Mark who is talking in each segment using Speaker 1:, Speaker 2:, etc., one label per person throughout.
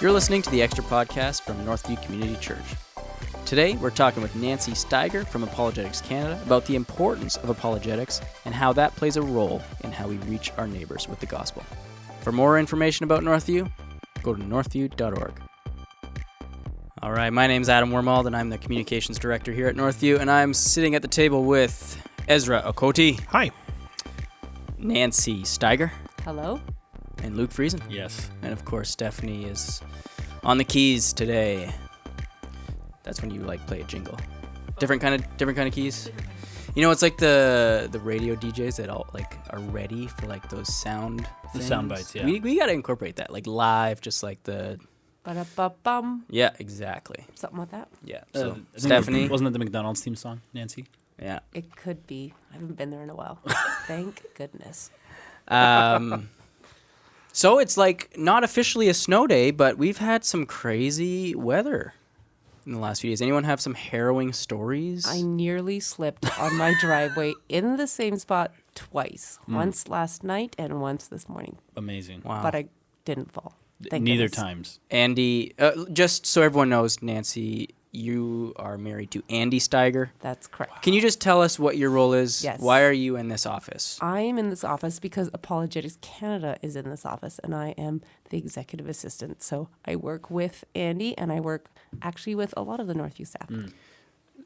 Speaker 1: You're listening to the Extra Podcast from Northview Community Church. Today, we're talking with Nancy Steiger from Apologetics Canada about the importance of apologetics and how that plays a role in how we reach our neighbors with the gospel. For more information about Northview, go to northview.org. All right, my name's Adam Wormald, and I'm the Communications Director here at Northview, and I'm sitting at the table with Ezra Okoti.
Speaker 2: Hi.
Speaker 1: Nancy Steiger.
Speaker 3: Hello.
Speaker 1: And Luke Friesen.
Speaker 2: Yes.
Speaker 1: And of course, Stephanie is on the keys today. That's when you play a jingle. Different kind of keys. You know, it's like the radio DJs that all are ready for those sound things.
Speaker 2: The sound bites, yeah.
Speaker 1: We got to incorporate that live, just like the.
Speaker 3: Ba-da-ba-bum.
Speaker 1: Yeah, exactly.
Speaker 3: Something like that.
Speaker 1: Yeah. So
Speaker 2: Stephanie, wasn't that the McDonald's theme song, Nancy?
Speaker 1: Yeah.
Speaker 3: It could be. I haven't been there in a while. Thank goodness.
Speaker 1: So it's not officially a snow day, but we've had some crazy weather in the last few days. Anyone have some harrowing stories?
Speaker 3: I nearly slipped on my driveway in the same spot twice. Once last night and once this morning.
Speaker 2: Amazing.
Speaker 1: Wow.
Speaker 3: But I didn't fall. Thank
Speaker 2: Neither
Speaker 3: goodness.
Speaker 2: times.
Speaker 1: Andy, just so everyone knows, Nancy, you are married to Andy Steiger.
Speaker 3: That's correct.
Speaker 1: Can you just tell us what your role is?
Speaker 3: Yes.
Speaker 1: Why are you in this office?
Speaker 3: I am in this office because Apologetics Canada is in this office, and I am the executive assistant. So I work with Andy, and I work actually with a lot of the Northview staff.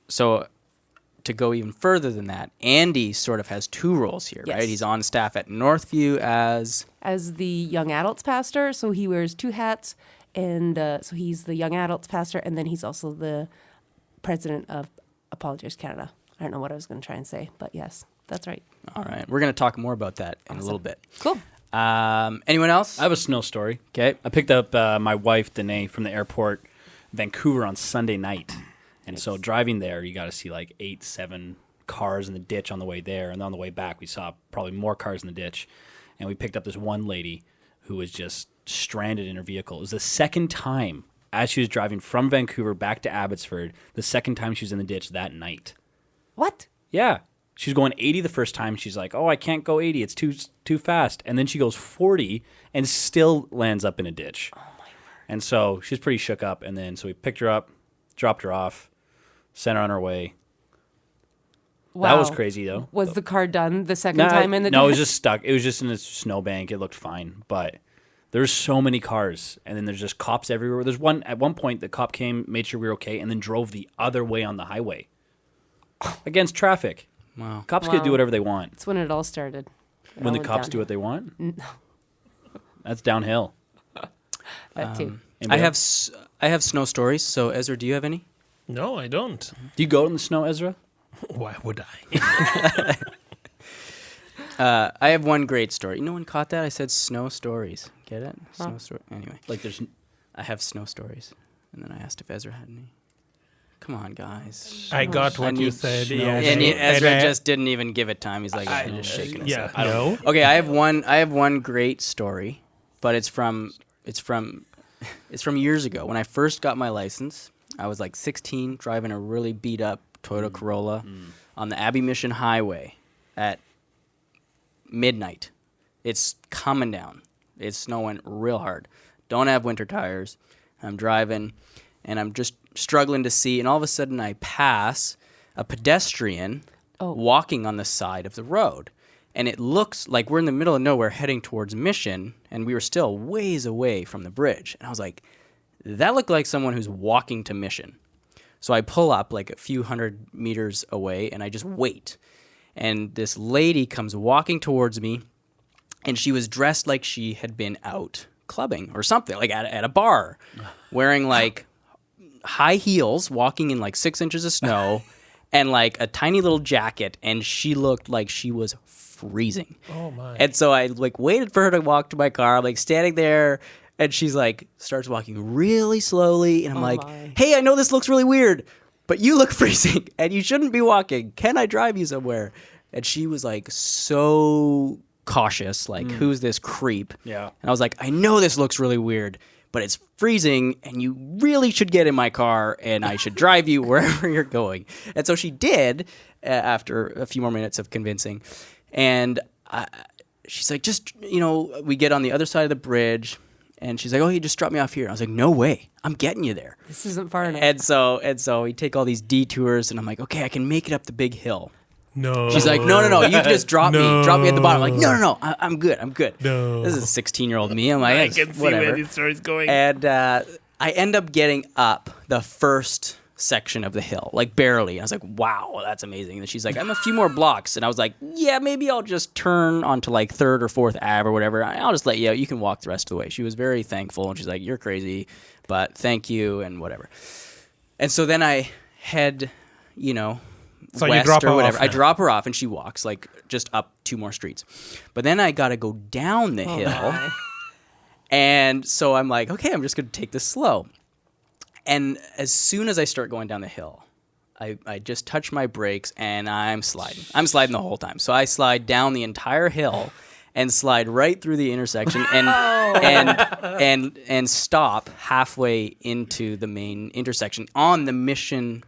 Speaker 1: So to go even further than that, Andy sort of has two roles here,
Speaker 3: Yes.
Speaker 1: right? He's on staff at Northview as
Speaker 3: the young adults pastor, so he wears two hats, and so he's the young adults pastor, and then he's also the president of Apologetics Canada. I don't know what I was going to try and say, but yes, that's right.
Speaker 1: All right. We're going to talk more about that in a little bit.
Speaker 3: Cool.
Speaker 1: Anyone else?
Speaker 2: I have a snow story.
Speaker 1: Okay.
Speaker 2: I picked up my wife, Danae, from the airport, Vancouver, on Sunday night. And so driving there, you got to see 8, 7 cars in the ditch on the way there. And on the way back, we saw probably more cars in the ditch. And we picked up this one lady who was just stranded in her vehicle. It was the second time, as she was driving from Vancouver back to Abbotsford, the second time she was in the ditch that night.
Speaker 3: What?
Speaker 2: Yeah. She was going 80 the first time. She's like, oh, I can't go 80. It's too fast. And then she goes 40 and still lands up in a ditch. Oh, my word. And so she's pretty shook up. And then so we picked her up, dropped her off, sent her on her way.
Speaker 3: Wow.
Speaker 2: That was crazy, though.
Speaker 3: Was the car done the second time in the
Speaker 2: No, it was
Speaker 3: ditch?
Speaker 2: just stuck. It was just in a snowbank. It looked fine. But there's so many cars. And then there's just cops everywhere. At one point, the cop came, made sure we were okay, and then drove the other way on the highway against traffic.
Speaker 1: Wow.
Speaker 2: Cops could do whatever they want.
Speaker 3: That's when it all started.
Speaker 2: When the cops do what they want? That's downhill.
Speaker 3: That too.
Speaker 1: I have snow stories. So Ezra, do you have any?
Speaker 4: No, I don't.
Speaker 2: Do you go in the snow, Ezra?
Speaker 4: Why would I?
Speaker 1: I have one great story. No one caught that? I said snow stories. Get it? Snow story. Anyway, I have snow stories. And then I asked if Ezra had any. Come on, guys.
Speaker 4: I got what you said. Yes.
Speaker 1: And Ezra just didn't even give it time. He's like, just shaking his head.
Speaker 4: No.
Speaker 1: Okay, I have one great story, but it's from years ago. When I first got my license, I was 16, driving a really beat up Toyota Corolla on the Abbey Mission Highway at midnight. It's coming down. It's snowing real hard. Don't have winter tires. I'm driving, and I'm just struggling to see, and all of a sudden I pass a pedestrian walking on the side of the road. And it looks like we're in the middle of nowhere heading towards Mission, and we were still ways away from the bridge. And I was like, that looked like someone who's walking to Mission. So I pull up a few hundred meters away, and I just wait. And this lady comes walking towards me, and she was dressed like she had been out clubbing or something, at a bar, wearing high heels, walking in 6 inches of snow, and a tiny little jacket, and she looked like she was freezing.
Speaker 4: Oh my.
Speaker 1: And so I waited for her to walk to my car. I'm standing there, and she's starts walking really slowly, and I'm
Speaker 3: my.
Speaker 1: Hey, I know this looks really weird, but you look freezing and you shouldn't be walking. Can I drive you somewhere? And she was so cautious, who's this creep?
Speaker 2: Yeah.
Speaker 1: And I was I know this looks really weird, but it's freezing and you really should get in my car and I should drive you wherever you're going. And so she did. after a few more minutes of convincing. And she's like, just, we get on the other side of the bridge. And she's like, oh, you just dropped me off here. I was like, no way. I'm getting you there.
Speaker 3: This isn't far enough.
Speaker 1: And so we take all these detours, and I'm like, okay, I can make it up the big hill.
Speaker 4: No.
Speaker 1: She's like, no, you can just drop me at the bottom. I'm like, no, I'm good.
Speaker 4: No.
Speaker 1: This is 16-year-old me. I'm like,
Speaker 4: I can see
Speaker 1: whatever.
Speaker 4: where this story's going.
Speaker 1: And I end up getting up the first section of the hill, like barely. I was like, wow, that's amazing. And she's like, I'm a few more blocks. And I was like, yeah, maybe I'll just turn onto like 3rd or 4th Ave or whatever. I'll just let you out. You can walk the rest of the way. She was very thankful. And she's like, you're crazy, but thank you and whatever. And so then I head,
Speaker 4: So you
Speaker 1: west
Speaker 4: drop
Speaker 1: or
Speaker 4: her
Speaker 1: whatever.
Speaker 4: off
Speaker 1: I
Speaker 4: now.
Speaker 1: drop her off and she walks like just up 2 more streets. But then I got to go down the hill. And so I'm like, okay, I'm just going to take this slow. And as soon as I start going down the hill, I just touch my brakes and I'm sliding. I'm sliding the whole time. So I slide down the entire hill and slide right through the intersection and stop halfway into the main intersection on the Mission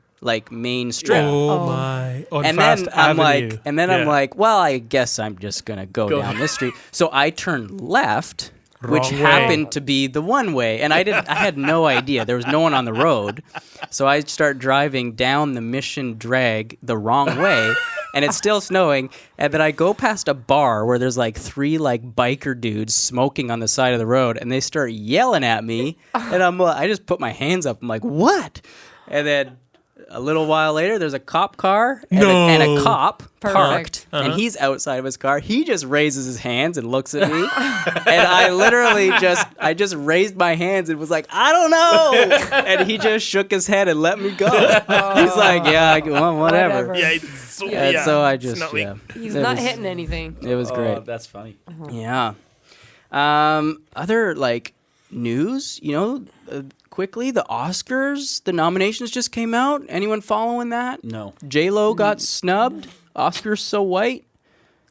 Speaker 1: main strip.
Speaker 4: Oh my! On
Speaker 1: And
Speaker 4: Fast
Speaker 1: then I'm
Speaker 4: Avenue.
Speaker 1: I'm like, well, I guess I'm just gonna go down this street. So I turn left, which
Speaker 4: Wrong way.
Speaker 1: happened to be the one way, and I had no idea. There was no one on the road, so I start driving down the Mission drag the wrong way, and it's still snowing. And then I go past a bar where there's like 3 biker dudes smoking on the side of the road, and they start yelling at me, and I just put my hands up. I'm like, what? And then a little while later, there's a cop car and a cop parked, and he's outside of his car. He just raises his hands and looks at me, and I literally just raised my hands and was like, I don't know, and he just shook his head and let me go. He's like, yeah, well, whatever.
Speaker 4: Yeah, it's so,
Speaker 1: And
Speaker 4: yeah,
Speaker 1: so I just,
Speaker 4: snowing.
Speaker 3: He's
Speaker 1: it
Speaker 3: not
Speaker 1: was-
Speaker 3: hitting anything.
Speaker 1: It was great.
Speaker 2: That's funny.
Speaker 1: Yeah. Other news, quickly, the Oscars, the nominations just came out. Anyone following that?
Speaker 2: No.
Speaker 1: J-Lo got snubbed. Oscars so white.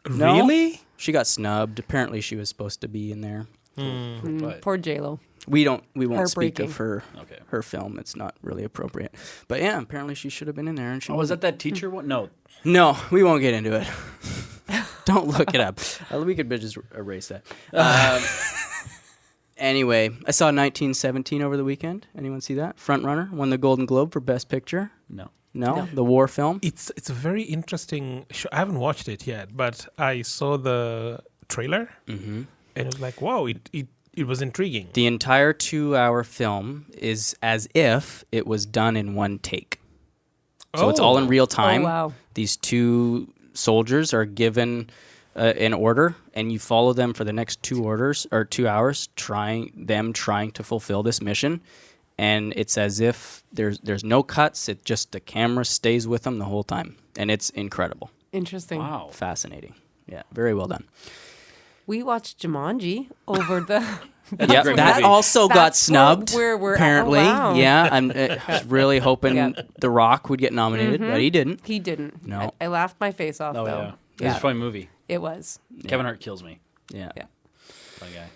Speaker 1: No?
Speaker 4: Really?
Speaker 1: She got snubbed. Apparently she was supposed to be in there.
Speaker 2: But-
Speaker 3: Poor J-Lo.
Speaker 1: We won't speak
Speaker 3: Heartbreaking.
Speaker 1: of her
Speaker 2: Okay.
Speaker 1: her film. It's not really appropriate. But yeah, apparently she should have been in there. And she
Speaker 2: Oh, was that teacher one? No.
Speaker 1: No, we won't get into it. Don't look it up. We could just erase that. Anyway, I saw 1917 over the weekend. Anyone see that? Front Runner won the Golden Globe for Best Picture.
Speaker 2: No.
Speaker 1: No, the war film.
Speaker 4: It's a very interesting show. I haven't watched it yet, but I saw the trailer, and it was like, wow, it was intriguing.
Speaker 1: The entire 2-hour film is as if it was done in one take. So it's all in real time.
Speaker 3: Oh, wow.
Speaker 1: These 2 soldiers are given an order, and you follow them for the next 2 hours, trying to fulfill this mission. And it's as if there's no cuts. It just the camera stays with them the whole time, and it's incredible,
Speaker 3: Interesting.
Speaker 2: Wow.
Speaker 1: fascinating. Yeah, very well done.
Speaker 3: We watched Jumanji over the.
Speaker 1: Yeah,
Speaker 2: great
Speaker 1: that
Speaker 2: movie.
Speaker 1: also got
Speaker 3: That's
Speaker 1: snubbed.
Speaker 3: where we're at.
Speaker 1: apparently.
Speaker 3: Oh, wow.
Speaker 1: Yeah, I'm really hoping
Speaker 3: Yeah.
Speaker 1: The Rock would get nominated, but he didn't.
Speaker 3: He didn't.
Speaker 1: No.
Speaker 3: I laughed my face off
Speaker 2: Oh,
Speaker 3: though.
Speaker 2: yeah. It was a funny movie.
Speaker 3: It was.
Speaker 2: Kevin Hart kills me.
Speaker 1: Yeah.
Speaker 3: Yeah.
Speaker 2: Funny guy.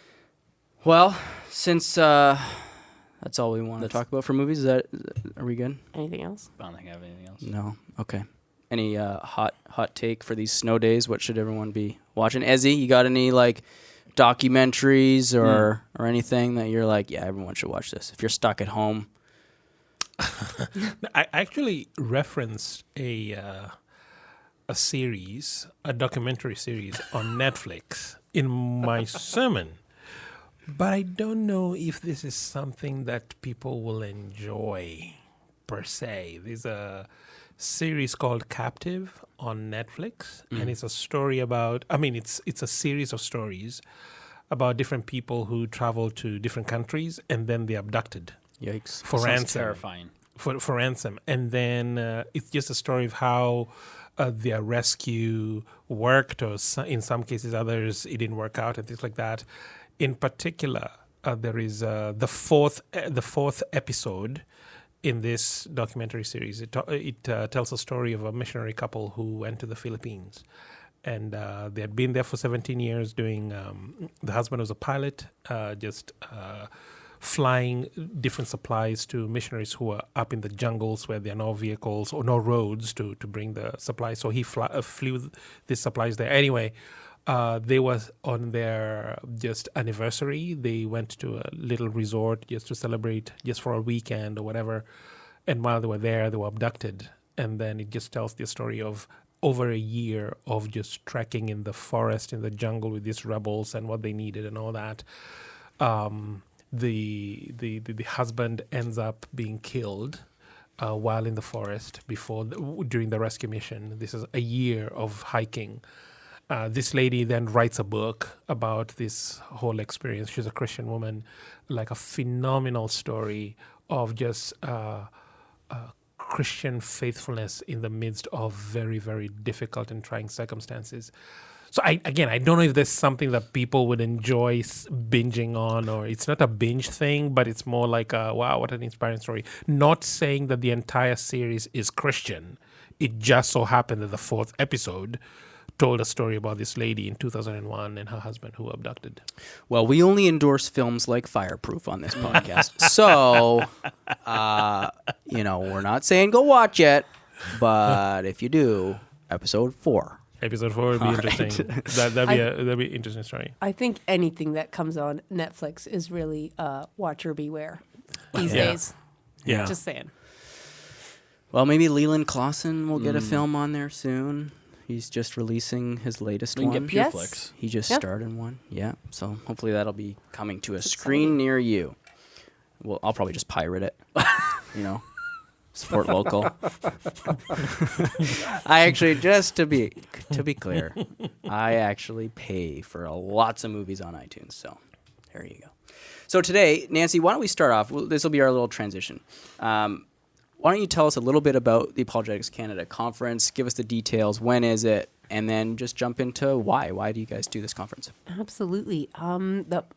Speaker 1: Well, since that's all we want to talk about for movies, are we good?
Speaker 3: Anything else?
Speaker 2: I don't think I have anything else.
Speaker 1: No. Okay. Any hot take for these snow days? What should everyone be watching? Ezzy, you got any documentaries or anything that you're like, yeah, everyone should watch this if you're stuck at home?
Speaker 4: I actually referenced a series, a documentary series on Netflix in my sermon, but I don't know if this is something that people will enjoy per se. There's a series called Captive on Netflix, and it's a story about. I mean, it's a series of stories about different people who travel to different countries and then they're abducted
Speaker 1: Yikes.
Speaker 4: for
Speaker 2: Sounds
Speaker 4: ransom.
Speaker 2: terrifying.
Speaker 4: For ransom, and then it's just a story of how their rescue worked, or in some cases, others it didn't work out, and things like that. In particular, there is the fourth episode in this documentary series. It tells a story of a missionary couple who went to the Philippines, and they had been there for 17 years. Doing the husband was a pilot, just flying different supplies to missionaries who are up in the jungles where there are no vehicles or no roads to bring the supplies. So he flew these supplies there. Anyway, they was on their just anniversary. They went to a little resort just to celebrate, just for a weekend or whatever. And while they were there, they were abducted. And then it just tells the story of over a year of just trekking in the forest, in the jungle with these rebels and what they needed and all that. The husband ends up being killed while in the forest during the rescue mission. This is a year of hiking. This lady then writes a book about this whole experience. She's a Christian woman, like a phenomenal story of just Christian faithfulness in the midst of very, very difficult and trying circumstances. So I don't know if there's something that people would enjoy binging on, or it's not a binge thing, but it's more like wow, what an inspiring story. Not saying that the entire series is Christian. It just so happened that the 4th episode told a story about this lady in 2001 and her husband who abducted.
Speaker 1: Well, we only endorse films like Fireproof on this podcast. So, we're not saying go watch it, but if you do, episode 4.
Speaker 4: Episode 4 would be interesting. That'd be an interesting story.
Speaker 3: I think anything that comes on Netflix is really watcher beware these days.
Speaker 4: Yeah.
Speaker 3: Just saying.
Speaker 1: Well, maybe Leland Clausen will get a film on there soon. He's just releasing his latest
Speaker 2: We can
Speaker 1: one.
Speaker 2: get
Speaker 3: Yes.
Speaker 2: PureFlix.
Speaker 1: He just started one. Yeah. So hopefully that'll be coming to a
Speaker 3: That's
Speaker 1: screen
Speaker 3: exciting.
Speaker 1: near you. Well, I'll probably just pirate it. Support local. I actually, just to be clear, I actually pay for lots of movies on iTunes. So there you go. So today, Nancy, why don't we start off? This will be our little transition. Why don't you tell us a little bit about the Apologetics Canada Conference, give us the details, when is it, and then just jump into why. Why do you guys do this conference?
Speaker 3: Absolutely.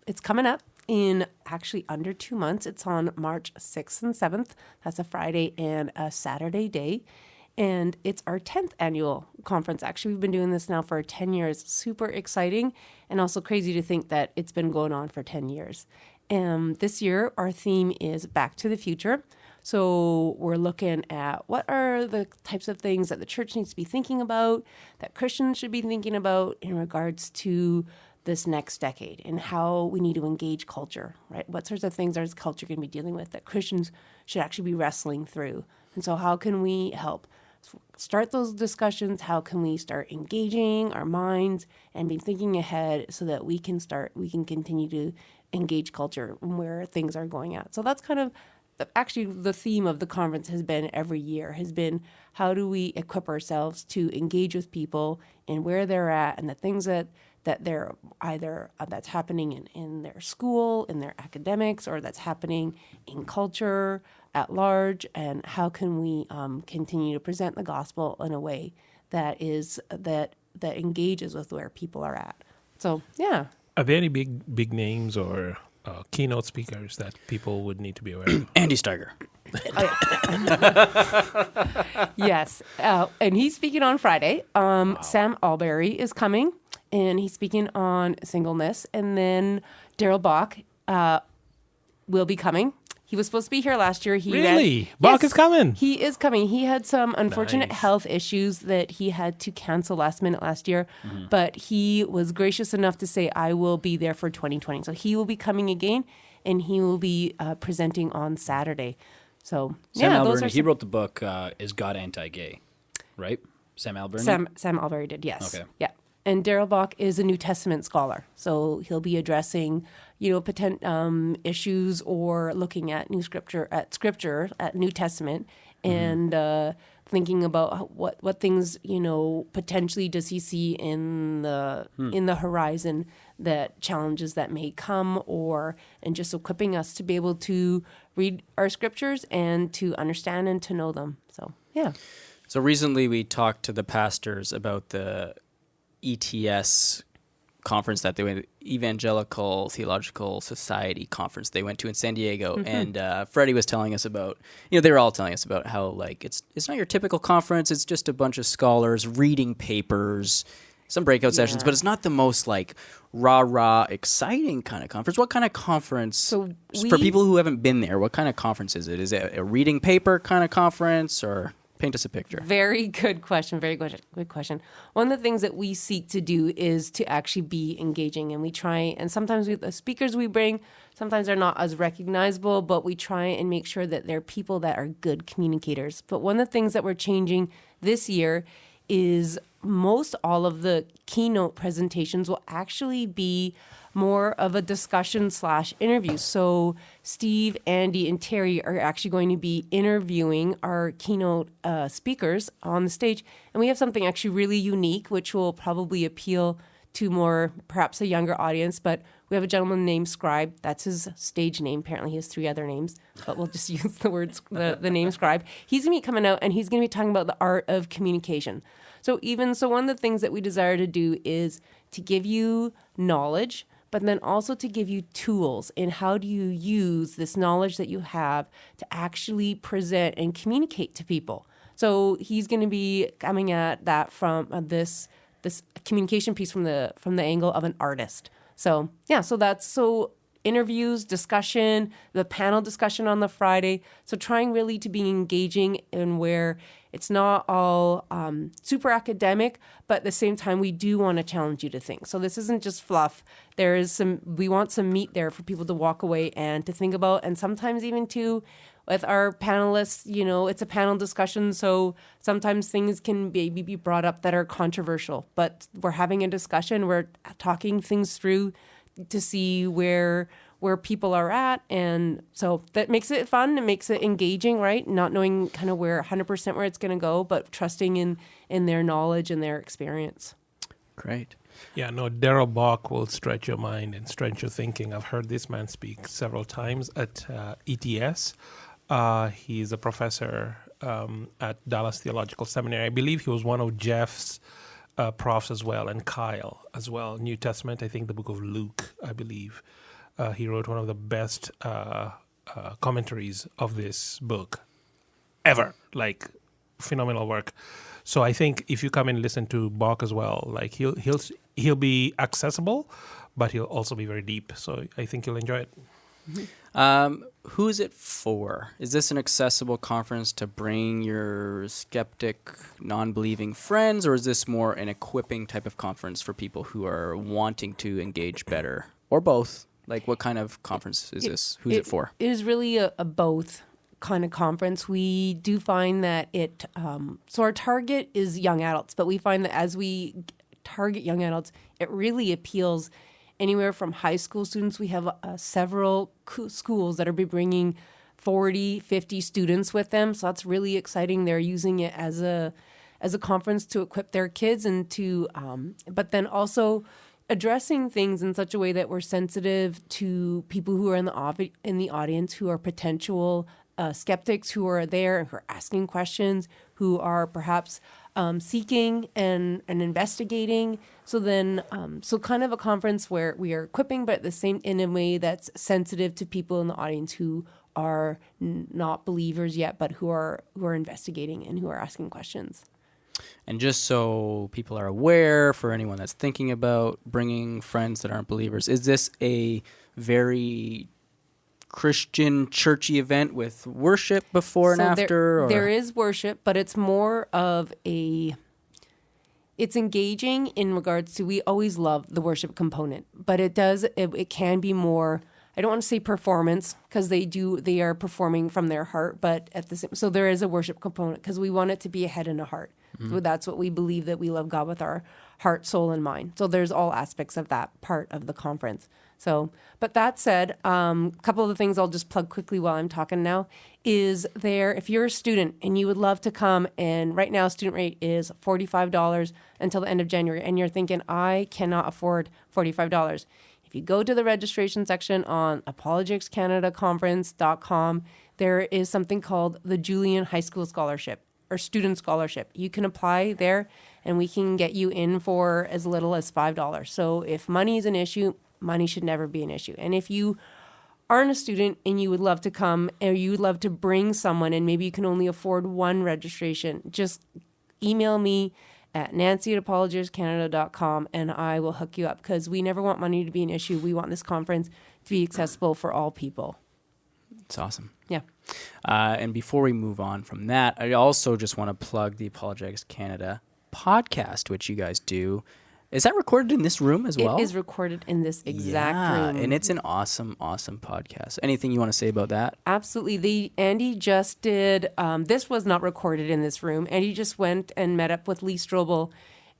Speaker 3: It's coming up in actually under 2 months. It's on March 6th and 7th. That's a Friday and a Saturday day. And it's our 10th annual conference. Actually, we've been doing this now for 10 years. Super exciting and also crazy to think that it's been going on for 10 years. This year, our theme is Back to the Future. So we're looking at what are the types of things that the church needs to be thinking about, that Christians should be thinking about in regards to this next decade and how we need to engage culture, right? What sorts of things is culture going to be dealing with that Christians should actually be wrestling through? And so how can we help start those discussions? How can we start engaging our minds and be thinking ahead so that we can continue to engage culture and where things are going at? So that's kind of actually the theme of the conference has been every year, has been how do we equip ourselves to engage with people and where they're at and the things that they're either that's happening in their school, in their academics, or that's happening in culture at large, and how can we continue to present the gospel in a way that engages with where people are at. So, yeah.
Speaker 4: Are there any big names or keynote speakers that people would need to be aware of?
Speaker 1: Andy Steiger.
Speaker 3: Yes. And he's speaking on Friday. Sam Alberry is coming, and he's speaking on singleness. And then Daryl Bach will be coming. He was supposed to be here last year.
Speaker 4: Really? Bach is coming?
Speaker 3: He is coming. He had some unfortunate
Speaker 4: Nice.
Speaker 3: health issues that he had to cancel last minute last year. But he was gracious enough to say, I will be there for 2020. So he will be coming again, and he will be presenting on Saturday. So,
Speaker 2: Sam
Speaker 3: yeah,
Speaker 2: Alberni,
Speaker 3: those are
Speaker 2: he wrote the book, Is God Anti-Gay? Right? Sam Alberni?
Speaker 3: Sam Alberry did, yes.
Speaker 2: Okay.
Speaker 3: Yeah. And Daryl Bach is a New Testament scholar. So he'll be addressing, issues or looking at scripture, at New Testament, and thinking about what things, potentially does he see in the horizon, that challenges that may come, and just equipping us to be able to read our scriptures and to understand and to know them. So, yeah.
Speaker 1: So recently we talked to the pastors about the ETS conference that they went, Evangelical Theological Society conference they went to in San Diego, and Freddie was telling us about, they were all telling us about how it's not your typical conference, it's just a bunch of scholars reading papers some breakout sessions,
Speaker 3: Yeah.
Speaker 1: but it's not the most like rah exciting kind of conference. What kind of conference?
Speaker 3: So
Speaker 1: for people who haven't been there, what kind of conference is it? Is it a reading paper kind of conference, or paint us a picture?
Speaker 3: Very good question. Very good question. One of the things that we seek to do is to actually be engaging, and we try. And sometimes the speakers we bring, sometimes they're not as recognizable, but we try and make sure that they're people that are good communicators. But one of the things that we're changing this year is most all of the keynote presentations will actually be more of a discussion / interview. So Steve, Andy, and Terry are actually going to be interviewing our keynote speakers on the stage. And we have something actually really unique, which will probably appeal to more, perhaps a younger audience. But we have a gentleman named Scribe. That's his stage name. Apparently he has 3 other names, but we'll just use the name Scribe. He's going to be coming out and he's going to be talking about the art of communication. So one of the things that we desire to do is to give you knowledge, but then also to give you tools in how do you use this knowledge that you have to actually present and communicate to people. So he's going to be coming at that from this communication piece from the angle of an artist. So so interviews, discussion, the panel discussion on the Friday. So trying really to be engaging in where it's not all super academic, but at the same time, we do want to challenge you to think. So this isn't just fluff. We want some meat there for people to walk away and to think about. And sometimes even too, with our panelists, it's a panel discussion. So sometimes things can maybe be brought up that are controversial, but we're having a discussion. We're talking things through to see where people are at, and so that makes it fun. It makes it engaging, right? Not knowing kind of 100% where it's going to go, but trusting in their knowledge and their experience.
Speaker 1: Great.
Speaker 4: Yeah, no, Daryl Bach will stretch your mind and stretch your thinking. I've heard this man speak several times at ETS. He's a professor at Dallas Theological Seminary. I believe he was one of Jeff's profs as well, and Kyle as well. New Testament, I think the book of Luke, I believe. He wrote one of the best commentaries of this book ever. Like, phenomenal work. So I think if you come and listen to Bach as well, like he'll be accessible, but he'll also be very deep. So I think you'll enjoy it.
Speaker 1: Who is it for? Is this an accessible conference to bring your skeptic, non-believing friends, or is this more an equipping type of conference for people who are wanting to engage better, or both? Like, what kind of conference is this? Who's it for?
Speaker 3: It is really a both kind of conference. We do find that so our target is young adults, but we find that as we target young adults, it really appeals anywhere from high school students. We have several schools that are bringing 40, 50 students with them. So that's really exciting. They're using it as a conference to equip their kids and to, but then also addressing things in such a way that we're sensitive to people who are in the audience, who are potential skeptics, who are there, who are asking questions, who are perhaps seeking and investigating. So then, so kind of a conference where we are equipping, but at the same in a way that's sensitive to people in the audience who are not believers yet, but who are investigating and who are asking questions.
Speaker 1: And just so people are aware, for anyone that's thinking about bringing friends that aren't believers, is this a very Christian churchy event with worship before and after?
Speaker 3: There is worship, but it's more of it's engaging in regards to, we always love the worship component, but it can be more, I don't want to say performance, because they are performing from their heart, but so there is a worship component because we want it to be a head and a heart. So that's what we believe, that we love God with our heart, soul, and mind. So there's all aspects of that part of the conference. So, but that said, a couple of the things I'll just plug quickly while I'm talking now is if you're a student and you would love to come, and right now student rate is $45 until the end of January, and you're thinking, I cannot afford $45. If you go to the registration section on apologeticscanadaconference.com, there is something called the Julian High School Scholarship or Student Scholarship. You can apply there, and we can get you in for as little as $5. So if money is an issue, money should never be an issue. And if you aren't a student and you would love to come, or you would love to bring someone, and maybe you can only afford one registration, just email me at nancy@apologeticscanada.com, and I will hook you up, because we never want money to be an issue. We want this conference to be accessible for all people.
Speaker 1: It's awesome.
Speaker 3: Yeah.
Speaker 1: And before we move on from that, I also just want to plug the Apologetics Canada podcast, which you guys do. Is that recorded in this room as well?
Speaker 3: It is recorded in this exact room.
Speaker 1: And it's an awesome, awesome podcast. Anything you want to say about that?
Speaker 3: Absolutely. Andy just did, this was not recorded in this room. Andy just went and met up with Lee Strobel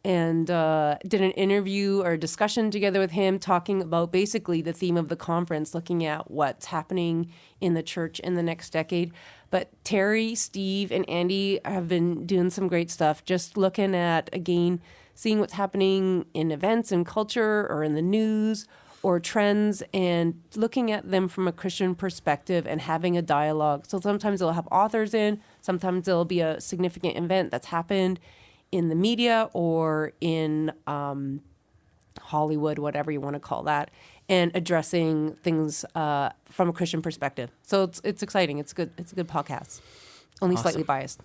Speaker 3: and did an interview or discussion together with him, talking about basically the theme of the conference, looking at what's happening in the church in the next decade. But Terry, Steve, and Andy have been doing some great stuff, just looking at, again, seeing what's happening in events and culture or in the news or trends, and looking at them from a Christian perspective and having a dialogue. So sometimes they'll have authors in, sometimes there'll be a significant event that's happened in the media or in Hollywood, whatever you want to call that, and addressing things from a Christian perspective. So it's exciting. It's good. It's a good podcast. Only slightly biased.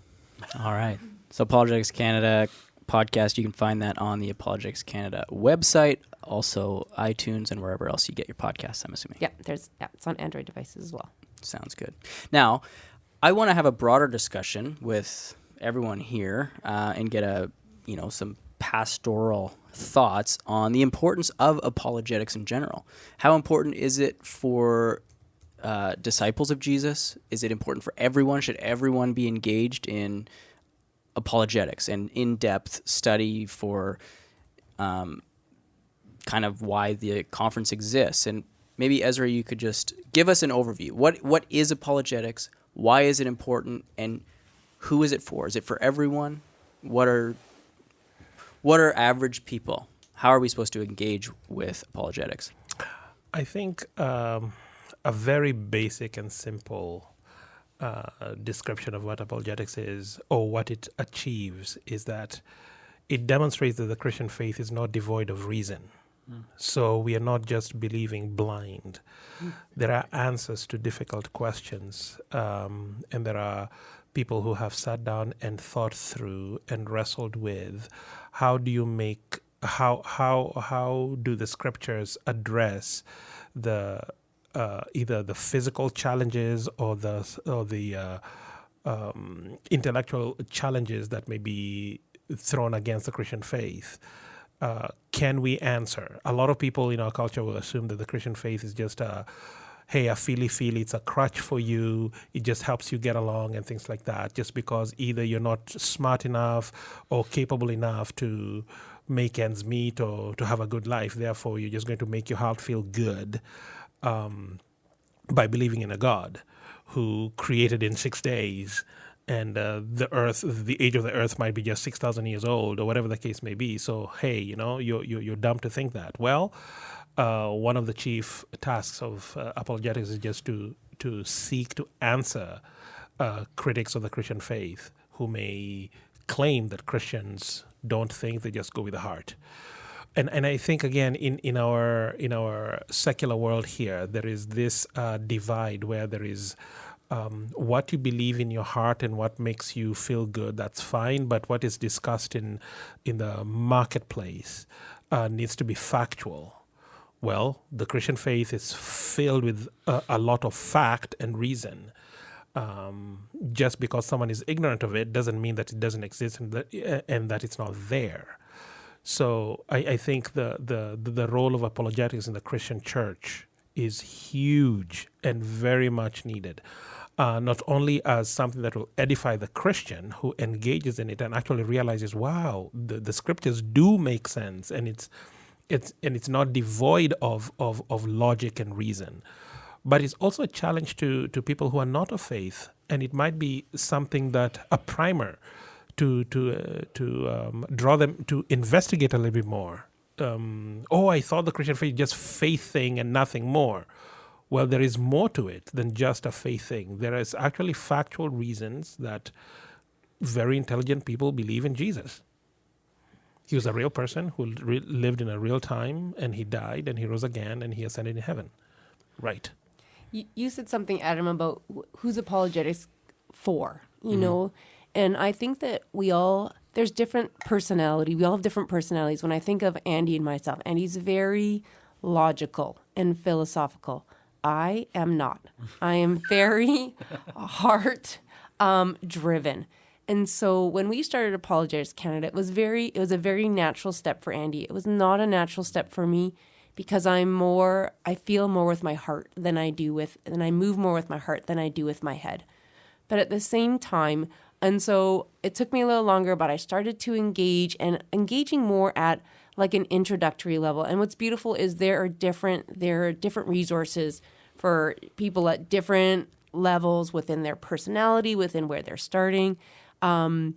Speaker 1: All right. So Apologetics Canada podcast, you can find that on the Apologetics Canada website, also iTunes and wherever else you get your podcasts, I'm assuming.
Speaker 3: Yeah, it's on Android devices as well.
Speaker 1: Sounds good. Now, I want to have a broader discussion with everyone here and get some pastoral thoughts on the importance of apologetics in general. How important is it for disciples of Jesus? Is it important for everyone? Should everyone be engaged in apologetics and in-depth study for kind of why the conference exists? And maybe, Ezra, you could just give us an overview. What is apologetics? Why is it important? And who is it for? Is it for everyone? What are average people? How are we supposed to engage with apologetics?
Speaker 4: I think a very basic and simple description of what apologetics is, or what it achieves, is that it demonstrates that the Christian faith is not devoid of reason. So we are not just believing blind. There are answers to difficult questions, and there are people who have sat down and thought through and wrestled with how do the scriptures address the either the physical challenges or the intellectual challenges that may be thrown against the Christian faith. Can we answer? A lot of people in our culture will assume that the Christian faith is just a feely, it's a crutch for you, it just helps you get along and things like that, just because either you're not smart enough or capable enough to make ends meet or to have a good life. Therefore, you're just going to make your heart feel good by believing in a God who created in 6 days, and the age of the earth might be just 6,000 years old, or whatever the case may be. So, hey, you're dumb to think that. Well, one of the chief tasks of apologetics is just to seek to answer critics of the Christian faith who may claim that Christians don't think, they just go with the heart. And I think, again, in our secular world here, there is this divide where there is what you believe in your heart and what makes you feel good, that's fine, but what is discussed in the marketplace needs to be factual. Well, the Christian faith is filled with a lot of fact and reason. Just because someone is ignorant of it doesn't mean that it doesn't exist and that it's not there. So I think the role of apologetics in the Christian church is huge and very much needed. Not only as something that will edify the Christian who engages in it and actually realizes, wow, the scriptures do make sense, and it's not devoid of logic and reason. But it's also a challenge to people who are not of faith, and it might be something that a primer to draw them to investigate a little bit more. I thought the Christian faith is just faith thing and nothing more. Well, there is more to it than just a faith thing. There is actually factual reasons that very intelligent people believe in Jesus. He was a real person who lived in a real time, and he died, and he rose again, and he ascended in heaven. Right.
Speaker 3: You said something, Adam, about who's apologetics for, you know? And I think that we all there's different personality. We all have different personalities. When I think of Andy and myself, Andy's very logical and philosophical. I am not. I am very heart driven. And so when we started Apologetics Canada, it was a very natural step for Andy. It was not a natural step for me because I feel more with my heart and I move more with my heart than I do with my head. But at the same time, and so it took me a little longer, but I started to engaging more at like an introductory level. And what's beautiful is there are different resources for people at different levels within their personality, within where they're starting. But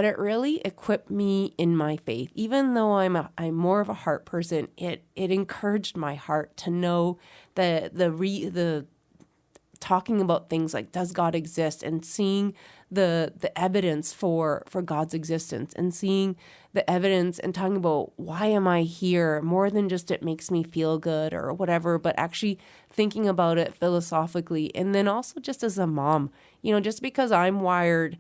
Speaker 3: it really equipped me in my faith. Even though I'm more of a heart person, it encouraged my heart to know the talking about things like, does God exist, and seeing the evidence for God's existence, and seeing the evidence and talking about why am I here, more than just it makes me feel good or whatever, but actually thinking about it philosophically. And then also just as a mom, just because I'm wired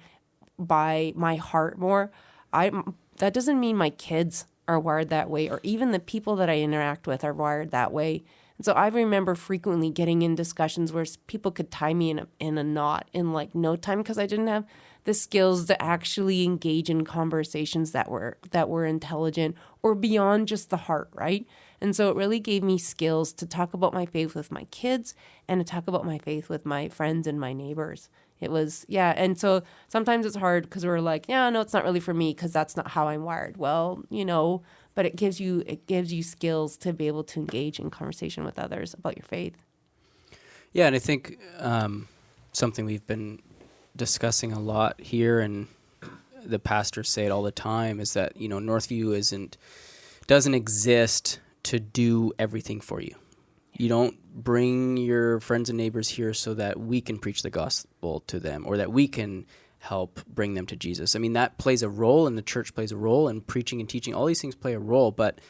Speaker 3: by my heart more, that doesn't mean my kids are wired that way, or even the people that I interact with are wired that way. And so I remember frequently getting in discussions where people could tie me in a knot in like no time because I didn't have the skills to actually engage in conversations that were intelligent or beyond just the heart, right? And so it really gave me skills to talk about my faith with my kids and to talk about my faith with my friends and my neighbors. It was, and so sometimes it's hard because we're like, no, it's not really for me because that's not how I'm wired. Well, but it gives you skills to be able to engage in conversation with others about your faith.
Speaker 1: Yeah, and I think something we've been discussing a lot here, and the pastors say it all the time, is that Northview doesn't exist to do everything for you. You don't bring your friends and neighbors here so that we can preach the gospel to them or that we can help bring them to Jesus. I mean, that plays a role, and the church plays a role, and preaching and teaching, all these things play a role, but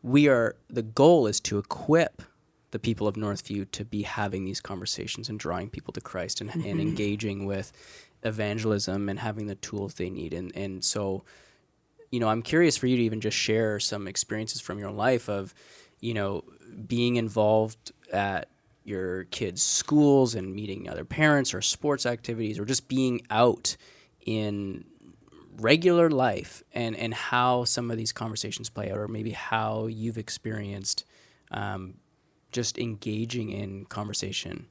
Speaker 1: the goal is to equip the people of Northview to be having these conversations and drawing people to Christ and engaging with evangelism and having the tools they need. And so, I'm curious for you to even just share some experiences from your life of, being involved at your kids' schools and meeting other parents or sports activities or just being out in regular life and how some of these conversations play out, or maybe how you've experienced just engaging in conversation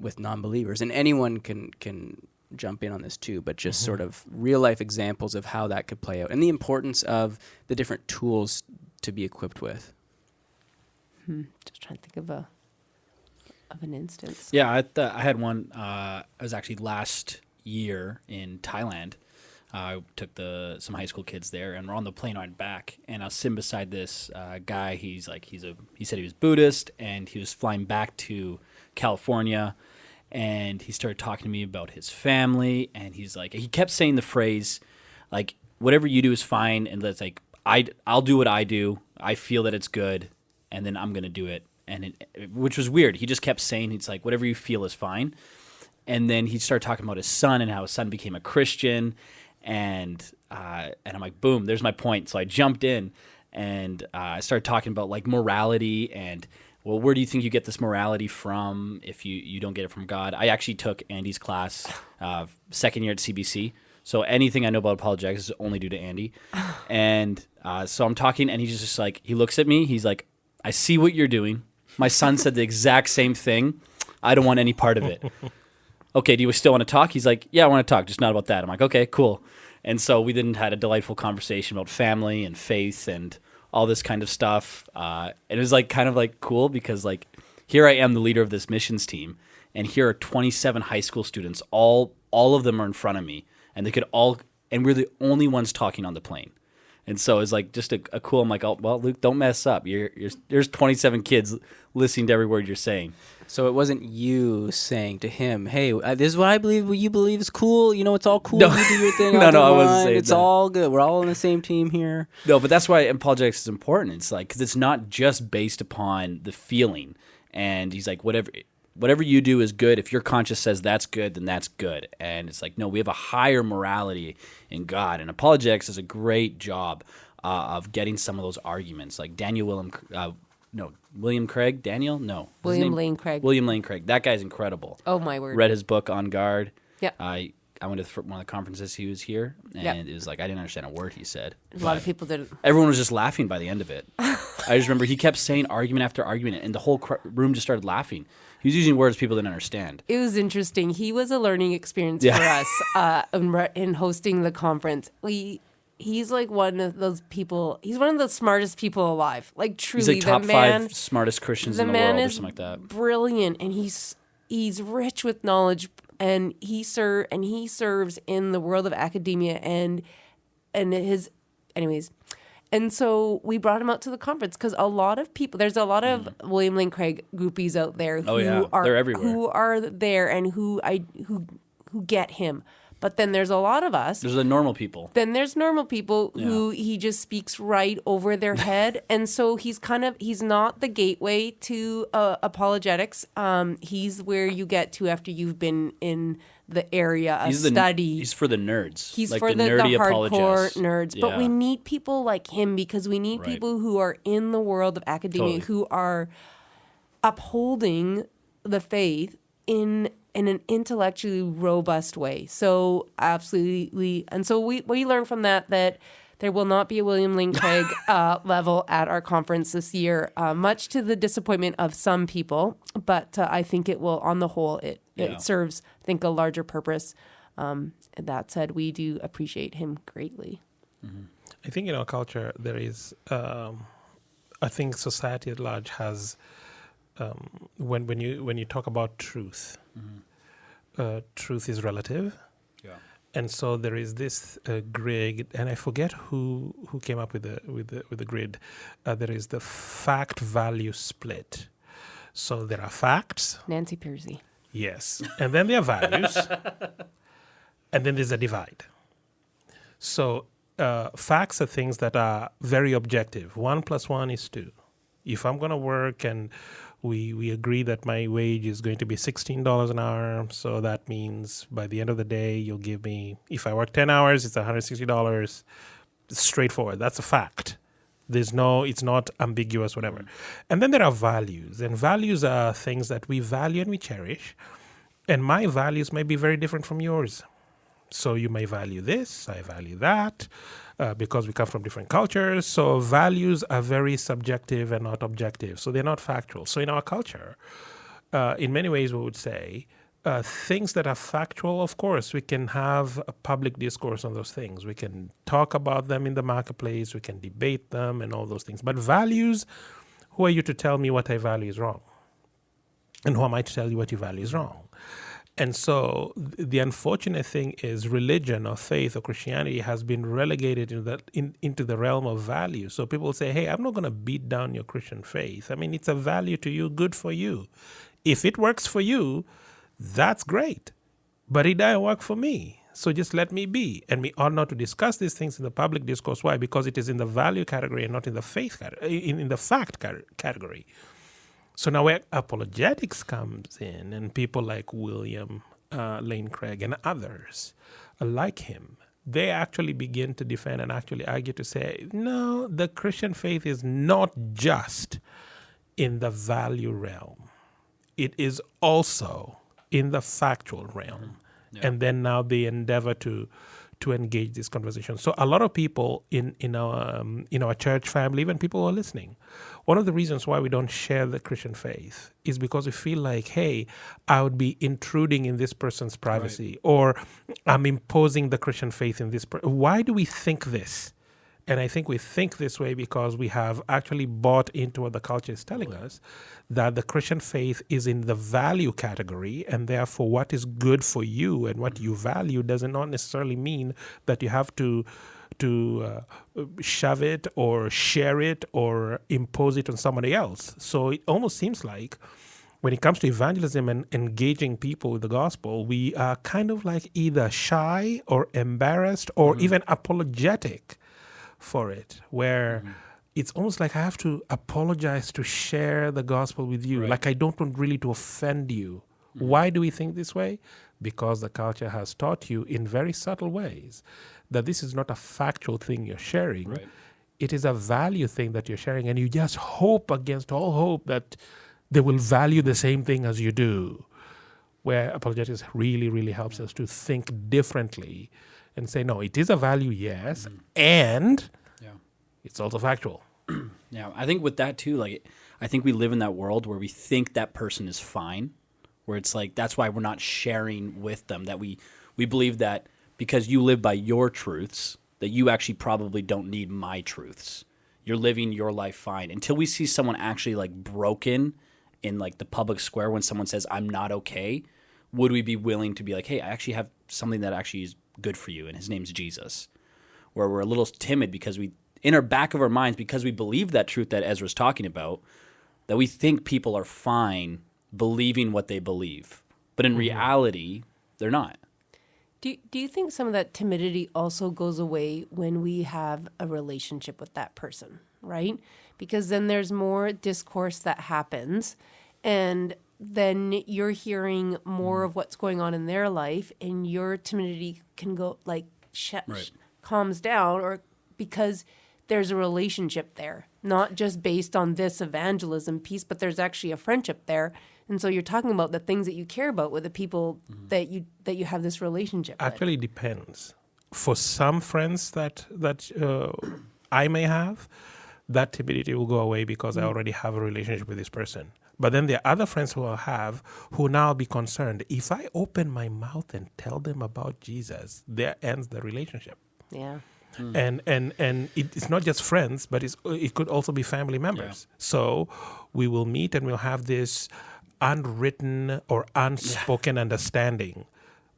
Speaker 1: with non-believers. And anyone can jump in on this too, but just sort of real life examples of how that could play out and the importance of the different tools to be equipped with.
Speaker 3: Just trying to think of an instance.
Speaker 2: Yeah, I had one. I was actually last year in Thailand. I took some high school kids there, and we're on the plane ride back. And I was sitting beside this guy. He said he was Buddhist, and he was flying back to California. And he started talking to me about his family, and he kept saying the phrase, like, whatever you do is fine, and that's like, I'll do what I do. I feel that it's good, and then I'm gonna do it. And which was weird. He just kept saying, it's like, whatever you feel is fine. And then he started talking about his son and how his son became a Christian. And I'm like, boom, there's my point. So I jumped in and I started talking about like morality and, well, where do you think you get this morality from if you don't get it from God? I actually took Andy's class second year at CBC. So anything I know about apologetics is only due to Andy. And so I'm talking, and he's just like, he looks at me. He's like, I see what you're doing. My son said the exact same thing. I don't want any part of it. Okay, do you still want to talk? He's like, yeah, I want to talk, just not about that. I'm like, okay, cool. And so we then had a delightful conversation about family and faith and all this kind of stuff. And it was like kind of like cool because like here I am, the leader of this missions team, and here are 27 high school students. All of them are in front of me, and and we're the only ones talking on the plane. And so it's like just a cool. I'm like, oh well, Luke, don't mess up. There's 27 kids listening to every word you're saying.
Speaker 1: So it wasn't you saying to him, "Hey, this is what I believe. What you believe is cool. It's all cool.
Speaker 2: No.
Speaker 1: You do your thing.
Speaker 2: No, I wasn't
Speaker 1: mine.
Speaker 2: saying
Speaker 1: It's
Speaker 2: that.
Speaker 1: all good. We're all on the same team here."
Speaker 2: No, but that's why apologetics is important. It's like because it's not just based upon the feeling. And he's like, whatever. whatever you do is good. If your conscience says that's good, then that's good. And it's like, no, we have a higher morality in God. And apologetics does a great job of getting some of those arguments. Like William Craig? Daniel? No.
Speaker 3: William Lane Craig.
Speaker 2: William Lane Craig. That guy's incredible.
Speaker 3: Oh, my word.
Speaker 2: Read his book, On Guard.
Speaker 3: Yeah.
Speaker 2: I went to one of the conferences he was here, and it was like I didn't understand a word he said.
Speaker 3: A lot of people didn't.
Speaker 2: Everyone was just laughing by the end of it. I just remember he kept saying argument after argument, and the whole room just started laughing. He was using words people didn't understand.
Speaker 3: It was interesting. He was a learning experience for us in hosting the conference. He's like one of those people. He's one of the smartest people alive. Like truly,
Speaker 2: he's like top 5 smartest Christians in the world, or something like that.
Speaker 3: Brilliant, and he's rich with knowledge. And he serves in the world of academia and his, anyways. And so we brought him out to the conference because a lot of people, there's a lot of William Lane Craig groupies out there who are
Speaker 2: they're everywhere.
Speaker 3: Who are there and who get him. But then there's a lot of us.
Speaker 2: There's the normal people.
Speaker 3: Then there's normal people who he just speaks right over their head. And so he's not the gateway to apologetics. He's where you get to after you've been in the area of study.
Speaker 2: He's for the nerds.
Speaker 3: He's
Speaker 2: like
Speaker 3: for the
Speaker 2: nerdy
Speaker 3: hardcore
Speaker 2: apologists.
Speaker 3: nerds.
Speaker 2: Yeah.
Speaker 3: But we need people like him because we need people who are in the world of academia who are upholding the faith in an intellectually robust way. So absolutely. And so we learned from that there will not be a William Lane Craig level at our conference this year, much to the disappointment of some people. But I think it will, on the whole, it serves, I think, a larger purpose. That said, we do appreciate him greatly.
Speaker 2: Mm-hmm.
Speaker 4: I think in our culture there is, I think society at large has, when you talk about truth, truth is relative.
Speaker 2: Yeah.
Speaker 4: And so there is this grid, and I forget who came up with the grid. There is the fact-value split. So there are facts.
Speaker 3: Nancy Pearcey.
Speaker 4: Yes. And then there are values. And then there's a divide. So facts are things that are very objective. 1 + 1 is 2. If I'm going to work and we agree that my wage is going to be $16 an hour, so that means by the end of the day, you'll give me, if I work 10 hours, it's $160. Straightforward. That's a fact. It's not ambiguous, whatever. And then there are values. And values are things that we value and we cherish. And my values may be very different from yours. So you may value this, I value that, because we come from different cultures. So values are very subjective and not objective. So they're not factual. So in our culture, in many ways, we would say things that are factual, of course, we can have a public discourse on those things. We can talk about them in the marketplace. We can debate them and all those things. But values, who are you to tell me what I value is wrong? And who am I to tell you what you value is wrong? And so the unfortunate thing is religion or faith or Christianity has been relegated into the realm of value. So people say, hey, I'm not going to beat down your Christian faith. I mean, it's a value to you, good for you. If it works for you, that's great. But it doesn't work for me. So just let me be. And we ought not to discuss these things in the public discourse. Why? Because it is in the value category and not in the faith category, in the fact category. So now where apologetics comes in, and people like William Lane Craig and others like him, they actually begin to defend and actually argue to say, no, the Christian faith is not just in the value realm. It is also in the factual realm. Yeah. And then now they endeavor to engage this conversation. So a lot of people in our church family, even people who are listening, one of the reasons why we don't share the Christian faith is because we feel like, hey, I would be intruding in this person's privacy, or I'm imposing the Christian faith in this person. Why do we think this? And I think we think this way because we have actually bought into what the culture is telling us, that the Christian faith is in the value category, and therefore what is good for you and what you value doesn't not necessarily mean that you have to shove it or share it or impose it on somebody else. So it almost seems like when it comes to evangelism and engaging people with the gospel, we are kind of like either shy or embarrassed or even apologetic for it, where it's almost like I have to apologize to share the gospel with you.
Speaker 2: Right.
Speaker 4: Like I don't want really to offend you. Why do we think this way? Because the culture has taught you in very subtle ways that this is not a factual thing you're sharing.
Speaker 2: Right.
Speaker 4: It is a value thing that you're sharing, and you just hope against all hope that they will value the same thing as you do. Where apologetics really, really helps us to think differently and say, no, it is a value, yes, and
Speaker 2: Yeah.
Speaker 4: it's also factual.
Speaker 2: Yeah, I think with that too, like I think we live in that world where we think that person is fine, where it's like that's why we're not sharing with them, that we believe that because you live by your truths, that you actually probably don't need my truths. You're living your life fine. Until we see someone actually like broken in like the public square when someone says I'm not okay, would we be willing to be like, hey, I actually have something that actually is good for you and his name's Jesus? Where we're a little timid because we in our back of our minds, because we believe that truth that Ezra's talking about, that we think people are fine believing what they believe. But in reality, they're not.
Speaker 3: Do you think some of that timidity also goes away when we have a relationship with that person, right? Because then there's more discourse that happens, and then you're hearing more of what's going on in their life, and your timidity can go like
Speaker 2: Right.
Speaker 3: calms down, or because there's a relationship there, not just based on this evangelism piece, but there's actually a friendship there. And so you're talking about the things that you care about with the people that you have this relationship with.
Speaker 4: Actually depends. For some friends that I may have, that timidity will go away because I already have a relationship with this person. But then there are other friends who I'll have who now be concerned. If I open my mouth and tell them about Jesus, there ends the relationship.
Speaker 3: Yeah.
Speaker 4: And it's not just friends, but it could also be family members.
Speaker 2: Yeah.
Speaker 4: So we will meet and we'll have this unwritten or unspoken understanding.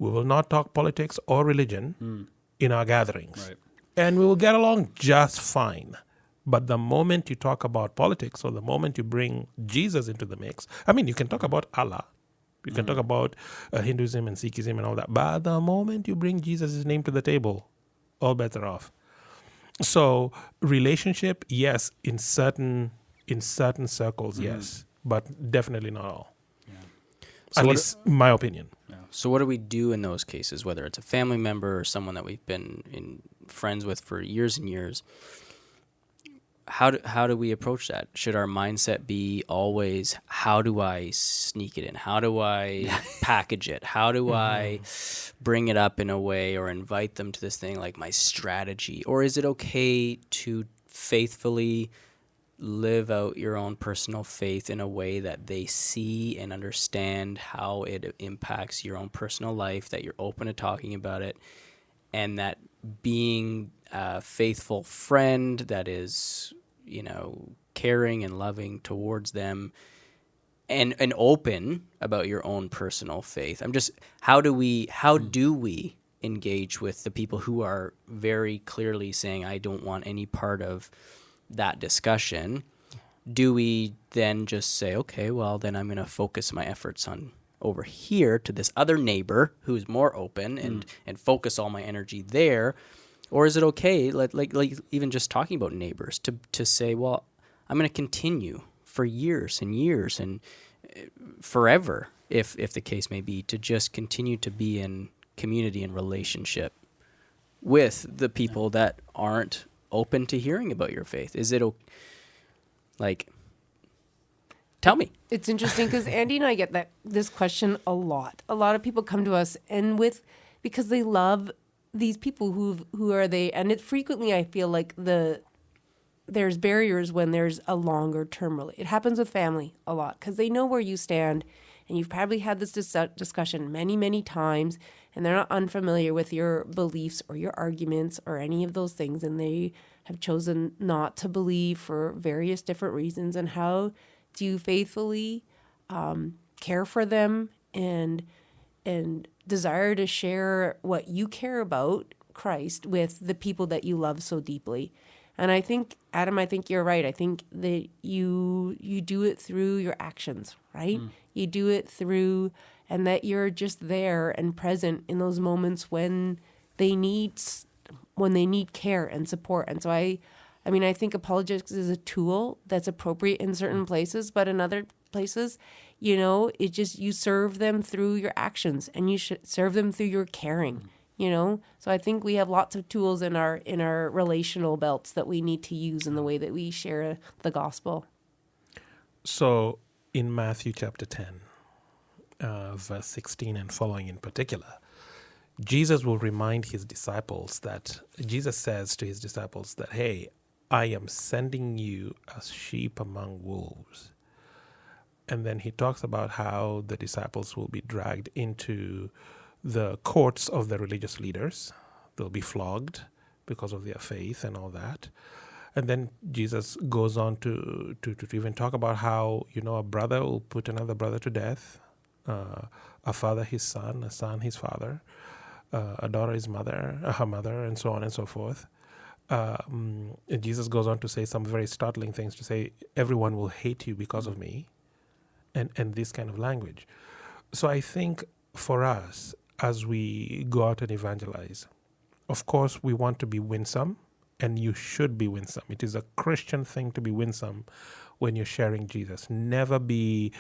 Speaker 4: We will not talk politics or religion in our gatherings.
Speaker 2: Right.
Speaker 4: And we will get along just fine. But the moment you talk about politics or the moment you bring Jesus into the mix, I mean, you can talk about Allah. You can talk about Hinduism and Sikhism and all that. But the moment you bring Jesus' name to the table, all bets are off. So relationship, yes, in certain circles, yes, but definitely not all.
Speaker 1: So
Speaker 4: At
Speaker 1: what-
Speaker 4: least my opinion.
Speaker 1: So what do we do in those cases, whether it's a family member or someone that we've been friends with for years and years? How do we approach that? Should our mindset be always, how do I sneak it in? How do I package it? How do I bring it up in a way or invite them to this thing, like my strategy? Or is it okay to faithfully live out your own personal faith in a way that they see and understand how it impacts your own personal life, that you're open to talking about it, and that being a faithful friend that is, caring and loving towards them and open about your own personal faith? How do we engage with the people who are very clearly saying, I don't want any part of that discussion? Do we then just say, okay, well, then I'm going to focus my efforts on over here to this other neighbor who's more open and focus all my energy there? Or is it okay, like even just talking about neighbors, to say, well, I'm going to continue for years and years and forever, if the case may be, to just continue to be in community and relationship with the people that aren't open to hearing about your faith? Is it tell me.
Speaker 3: It's interesting because Andy and I get this question a lot. A lot of people come to us because they love these people who are they, and it frequently I feel like there's barriers when there's a longer term it happens with family a lot because they know where you stand, and you've probably had this discussion many times, and they're not unfamiliar with your beliefs or your arguments or any of those things, and they have chosen not to believe for various different reasons. And how do you faithfully care for them and desire to share what you care about, Christ, with the people that you love so deeply? And I think, Adam, you're right. I think that you do it through your actions, right? You do it through, and that you're just there and present in those moments when they need care and support. And so I mean, I think apologetics is a tool that's appropriate in certain places, but in other places, you know, it just, you serve them through your actions, and you should serve them through your caring, you know? So I think we have lots of tools in our relational belts that we need to use in the way that we share the gospel.
Speaker 4: So in Matthew chapter 10, verse 16 and following in particular, Jesus will remind his disciples that, Jesus says to his disciples that, hey, I am sending you as sheep among wolves. And then he talks about how the disciples will be dragged into the courts of the religious leaders. They'll be flogged because of their faith and all that. And then Jesus goes on to even talk about how, you know, a brother will put another brother to death, a father his son, a son his father, a daughter his mother, her mother, and so on and so forth. And Jesus goes on to say some very startling things, to say, everyone will hate you because of me, and this kind of language. So I think for us, as we go out and evangelize, of course, we want to be winsome, and you should be winsome. It is a Christian thing to be winsome when you're sharing Jesus. Never be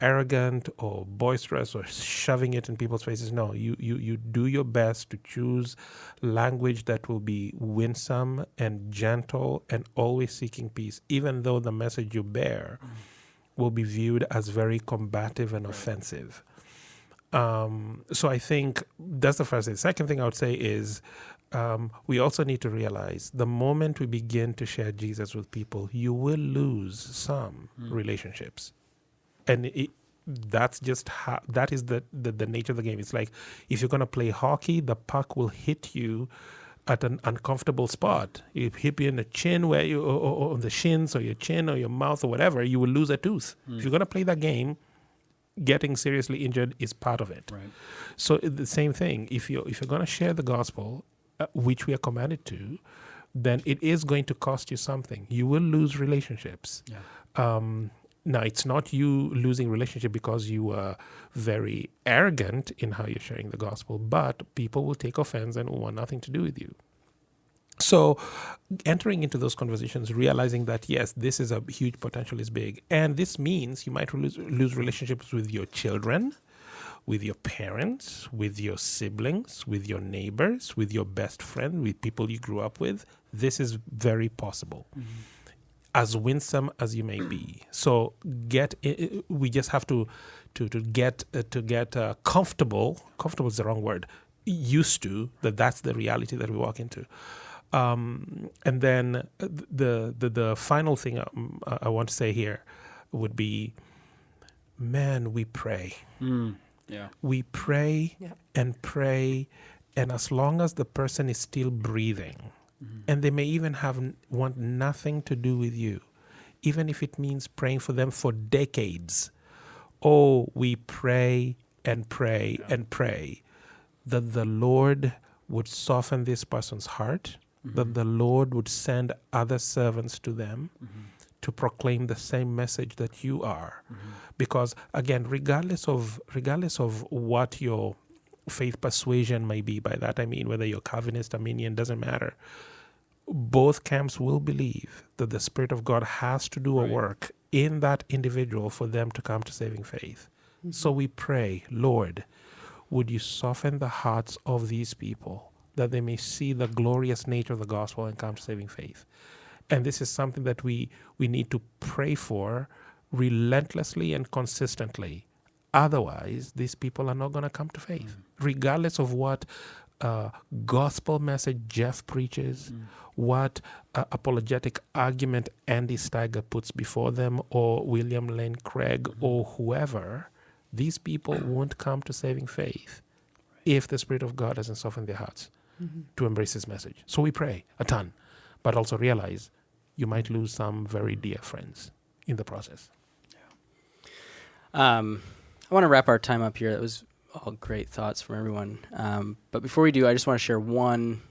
Speaker 4: arrogant or boisterous or shoving it in people's faces. No, you do your best to choose language that will be winsome and gentle and always seeking peace, even though the message you bear will be viewed as very combative and offensive. So I think that's the first thing. The second thing I would say is we also need to realize the moment we begin to share Jesus with people, you will lose some relationships. And that's just how, that is the nature of the game. It's like if you're going to play hockey, the puck will hit you at an uncomfortable spot. It hit you in the chin, where you, or on the shins, or your chin, or your mouth, or whatever. You will lose a tooth. If you're going to play that game, getting seriously injured is part of it.
Speaker 2: Right.
Speaker 4: So the same thing. If you're going to share the gospel, which we are commanded to, then it is going to cost you something. You will lose relationships.
Speaker 2: Yeah.
Speaker 4: Now, it's not you losing relationship because you were very arrogant in how you're sharing the gospel, but people will take offense and will want nothing to do with you. So entering into those conversations, realizing that, yes, this is a huge potential, is big. And this means you might lose relationships with your children, with your parents, with your siblings, with your neighbors, with your best friend, with people you grew up with. This is very possible. As winsome as you may be. So we just have to get comfortable. Comfortable is the wrong word. Used to that. That's the reality that we walk into. And then the final thing I want to say here would be, man, we pray.
Speaker 2: Yeah.
Speaker 4: We pray and pray, and as long as the person is still breathing, and they may even want nothing to do with you, even if it means praying for them for decades. Oh, we pray and pray and pray that the Lord would soften this person's heart, that the Lord would send other servants to them to proclaim the same message that you are. Because again, regardless of what your faith persuasion may be, by that I mean whether you're Calvinist, Arminian, doesn't matter. Both camps will believe that the Spirit of God has to do a work in that individual for them to come to saving faith. So we pray, Lord, would you soften the hearts of these people that they may see the glorious nature of the gospel and come to saving faith. And this is something that we need to pray for relentlessly and consistently. Otherwise, these people are not going to come to faith, regardless of what gospel message Jeff preaches, what apologetic argument Andy Steiger puts before them, or William Lane Craig, or whoever. These people won't come to saving faith if the Spirit of God hasn't softened their hearts to embrace His message. So we pray a ton, but also realize you might lose some very dear friends in the process.
Speaker 1: I want to wrap our time up here. That was all great thoughts from everyone. But before we do, I just want to share one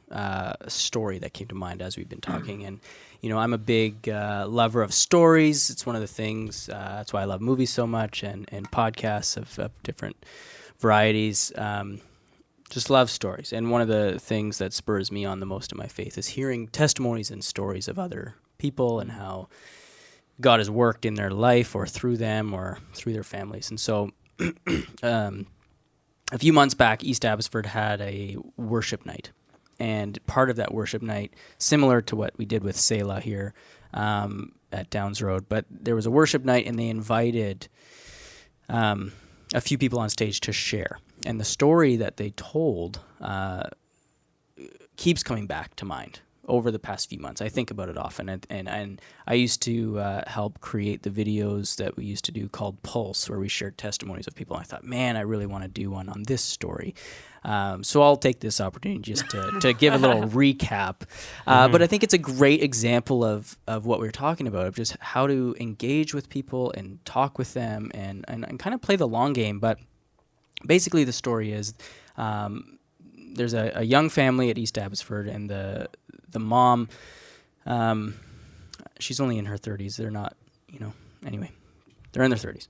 Speaker 1: story that came to mind as we've been talking. And, you know, I'm a big lover of stories. It's one of the things, that's why I love movies so much, and podcasts of different varieties. just love stories. And one of the things that spurs me on the most in my faith is hearing testimonies and stories of other people and how God has worked in their life or through them or through their families. And so a few months back, East Abbotsford had a worship night. And part of that worship night, similar to what we did with Selah here at Downs Road, but there was a worship night and they invited a few people on stage to share. And the story that they told keeps coming back to mind over the past few months. I think about it often. And I used to help create the videos that we used to do called Pulse, where we shared testimonies of people. And I thought, man, I really want to do one on this story. So I'll take this opportunity just to give a little recap. But I think it's a great example of what we were talking about, of just how to engage with people and talk with them and kind of play the long game. But basically the story is there's a young family at East Abbotsford, and the mom, she's only in her 30s. They're not, anyway, they're in their 30s.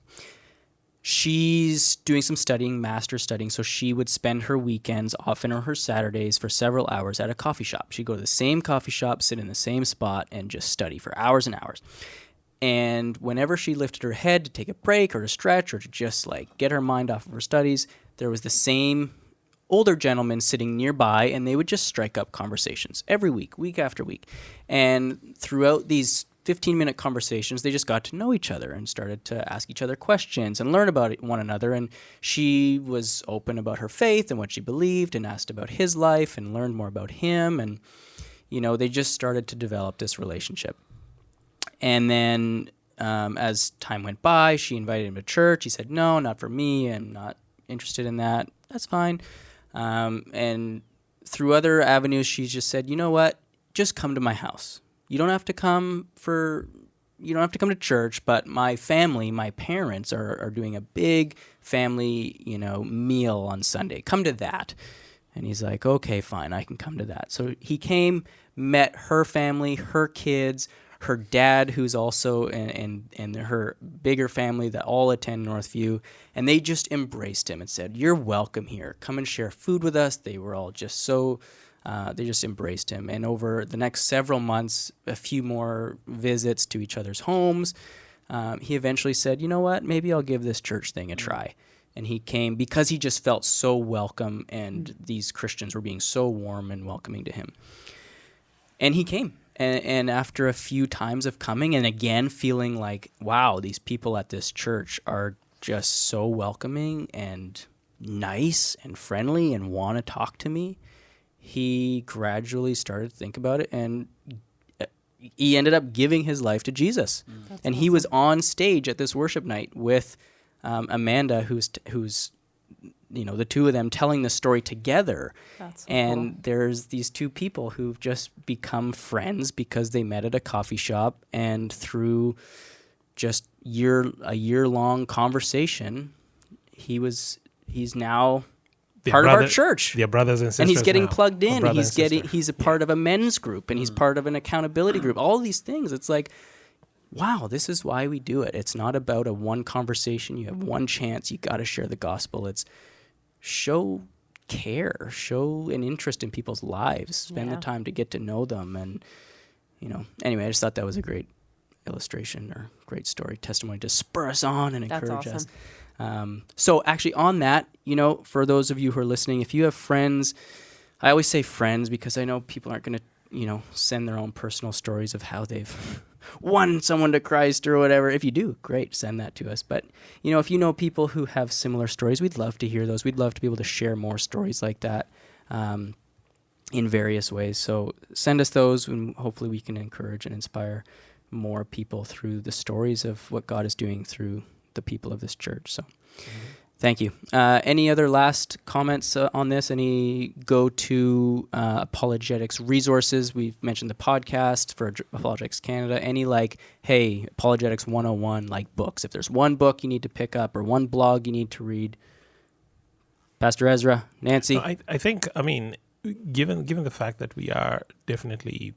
Speaker 1: She's doing some studying, master's studying, so she would spend her weekends, often or her Saturdays, for several hours at a coffee shop. She'd go to the same coffee shop, sit in the same spot, and just study for hours and hours. And whenever she lifted her head to take a break or to stretch or to just get her mind off of her studies, there was the same older gentleman sitting nearby, and they would just strike up conversations every week, week after week. And throughout these 15-minute conversations, they just got to know each other and started to ask each other questions and learn about one another. And she was open about her faith and what she believed and asked about his life and learned more about him. And, they just started to develop this relationship. And then as time went by, she invited him to church. He said, no, not for me. I'm not interested in that. That's fine. And through other avenues, she just said, you know what? Just come to my house. You don't have to come to church, but my family, my parents are doing a big family, meal on Sunday. Come to that. And he's like, okay, fine, I can come to that. So he came, met her family, her kids, her dad, who's also, and her bigger family that all attend Northview, and they just embraced him and said, you're welcome here. Come and share food with us. They were all just so, they just embraced him. And over the next several months, a few more visits to each other's homes, he eventually said, you know what, maybe I'll give this church thing a try. And he came because he just felt so welcome, and these Christians were being so warm and welcoming to him. And he came. And after a few times of coming and again feeling like, wow, these people at this church are just so welcoming and nice and friendly and want to talk to me, he gradually started to think about it, and he ended up giving his life to Jesus. That's and awesome. He was on stage at this worship night with Amanda, who's the two of them telling the story together. That's so and cool. There's these two people who've just become friends because they met at a coffee shop, and through just a year-long conversation, he's now part of our church.
Speaker 4: They're brothers and sisters.
Speaker 1: And he's getting
Speaker 4: now.
Speaker 1: plugged in. He's a part of a men's group, and he's part of an accountability group. All these things. It's like, wow, this is why we do it. It's not about a one conversation. You have one chance. You got to share the gospel. It's show care, show an interest in people's lives, spend the time to get to know them. And, anyway, I just thought that was a great illustration or great story, testimony to spur us on and encourage us. So actually on that, for those of you who are listening, if you have friends, I always say friends because I know people aren't going to, send their own personal stories of how they've won someone to Christ or whatever. If you do, great, send that to us. But, if you know people who have similar stories, we'd love to hear those. We'd love to be able to share more stories like that in various ways. So send us those, and hopefully we can encourage and inspire more people through the stories of what God is doing through the people of this church. So thank you. Any other last comments on this? Any go-to apologetics resources? We've mentioned the podcast for Apologetics Canada. Any hey, Apologetics 101, books. If there's one book you need to pick up or one blog you need to read. Pastor Ezra, Nancy?
Speaker 4: No, I think, given the fact that we are definitely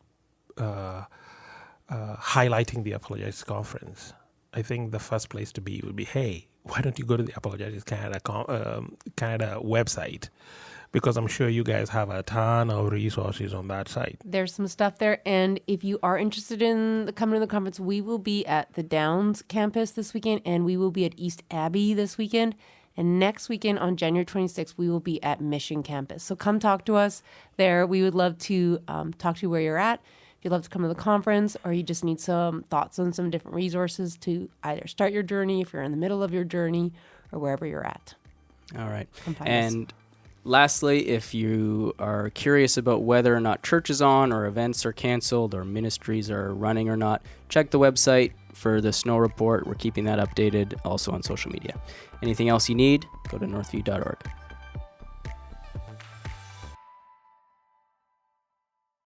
Speaker 4: highlighting the Apologetics Conference, I think the first place to be would be, hey, why don't you go to the Apologetics Canada Canada website? Because I'm sure you guys have a ton of resources on that site.
Speaker 3: There's some stuff there. And if you are interested in coming to the conference, we will be at the Downs campus this weekend, and we will be at East Abbey this weekend. And next weekend on January 26th, we will be at Mission Campus. So come talk to us there. We would love to talk to you where you're at. If you'd love to come to the conference, or you just need some thoughts on some different resources to either start your journey, if you're in the middle of your journey, or wherever you're at.
Speaker 1: All right.
Speaker 3: Come find
Speaker 1: And
Speaker 3: us.
Speaker 1: lastly, if you are curious about whether or not church is on, or events are canceled, or ministries are running or not, check the website for the snow report. We're keeping that updated also on social media. Anything else you need, go to northview.org.